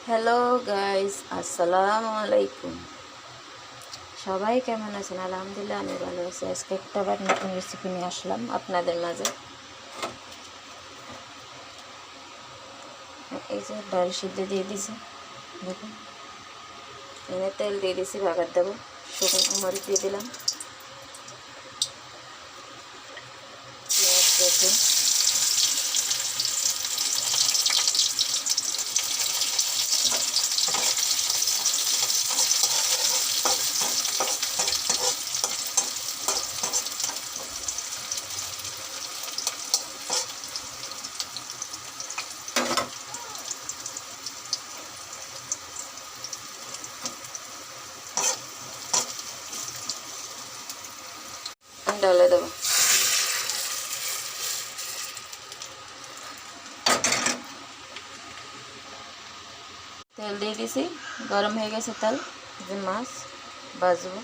Hello guys, আসসালামু আলাইকুম। সবাই কেমন আছেন? আলহামদুলিল্লাহ আমি ভালো আছি। আজকে একটা আবার নতুন রেসিপি নিয়ে আসলাম আপনাদের মাঝে। এই যে ডাল সিদ্ধ দিয়ে দিছি, দেখুন। এনে তেল দিয়ে দিছি, বাগার দেবো। শুকনো মরিচ দিয়ে দিলাম, পেঁয়াজ রসুন, ডালে দেবো। তেল দিয়ে দিছি, গরম হয়ে গেছে তেল। যে মাছ ভাজবো।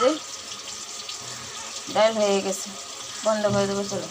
যে ডাল হয়ে গেছে, বন্ধ করে দেবো। চলো,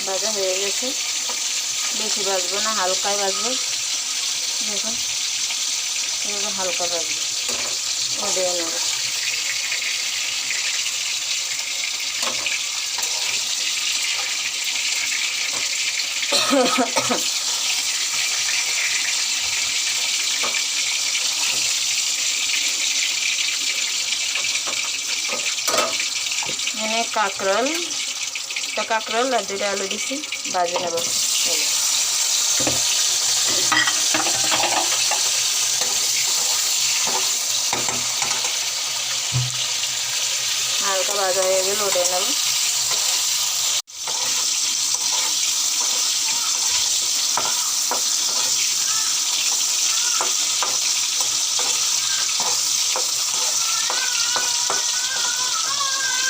ভাজা হয়ে গেছে। বেশি ভাজবো না, হালকাই ভাজবো। দেখুন, এভাবে হালকা ভাজবো। ও দিয়ে নেব। এখানে কাঁকরোল, একটা কাঁকরোল আর দুটো আলু দিছি, ভাজে নেব। হালকা ভাজা হয়ে গেলে উঠে নেব।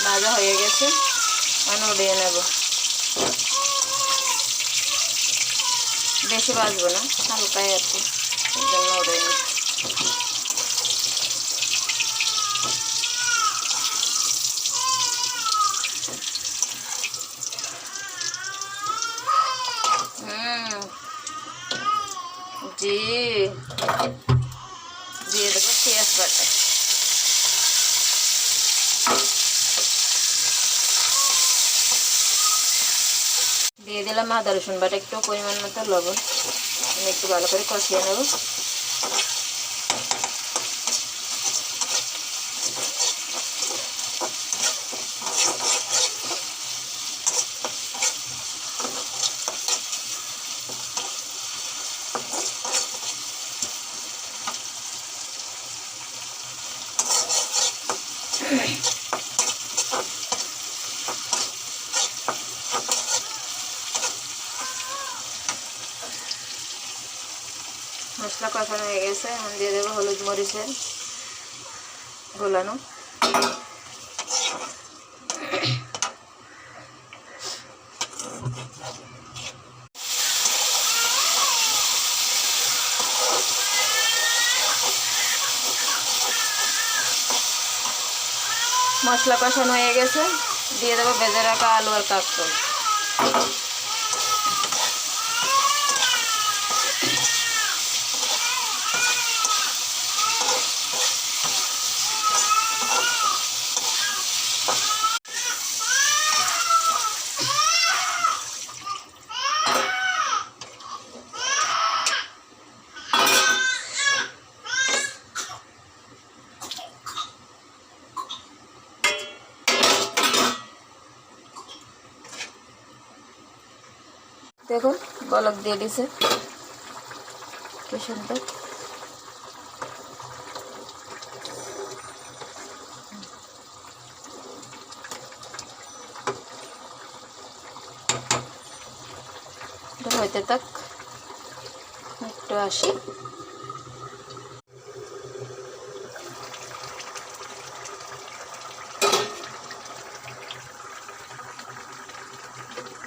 ভাজা হয়ে গেছে, আমি উঠিয়ে নেব। বেশি ভাজবো না, হালকাই আর কি, এর জন্য উঠিয়ে নিই। জি, দিয়ে দেবো পেঁয়াজ বাটা। দিয়ে দিলাম আদা রসুন বাটা, একটু পরিমাণ মতো লবণ। আমি একটু ভালো করে কষিয়ে নেব। মশলা কষানো হয়ে গেছে, এখন দিয়ে দেবো হলুদ মরিচের গোলানো। মশলা কষানো হয়ে গেছে, দিয়ে দেবো ভেজে রাখা আলু আর কাঁকরোল। দেখুন বলক দিয়ে দিছে, কি সুন্দর। হইতে থাক, একটু আসি।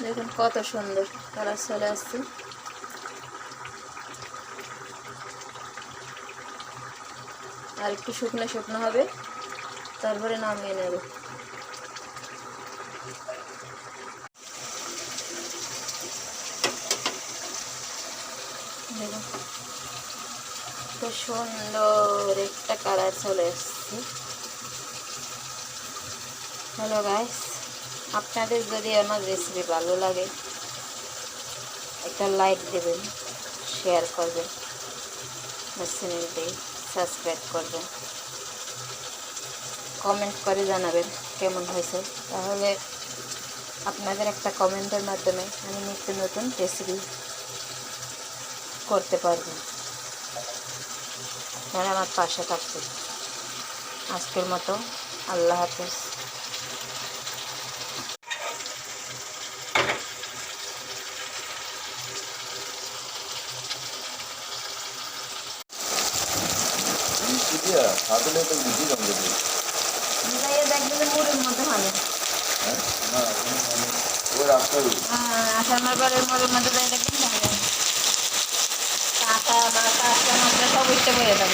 দেখুন কত সুন্দর কালার চলে আসছে। আর একটু শুকনো শুকনো হবে, তারপরে নামিয়ে নেব। দেখুন তো সুন্দর একটা কালার চলে আসছে। হ্যালো গাইস, আপনাদের যদি আমার রেসিপি ভালো লাগে একটা লাইক দেবেন, শেয়ার করবেন, আমার চ্যানেলটি সাবস্ক্রাইব করবেন, কমেন্ট করে জানাবেন কেমন হয়েছে। তাহলে আপনাদের একটা কমেন্টের মাধ্যমে আমি নিত্য নতুন রেসিপি করতে পারবো। আপনারা আমার পাশে থাকবেন। আজকের মতো আল্লাহ হাফেজ। মুড়ির মধ্যে মানে আসার মারবারের মুড়ির মধ্যে দেখবেন কাঁচা মাথা সব ইচ্ছে করে দেবেন।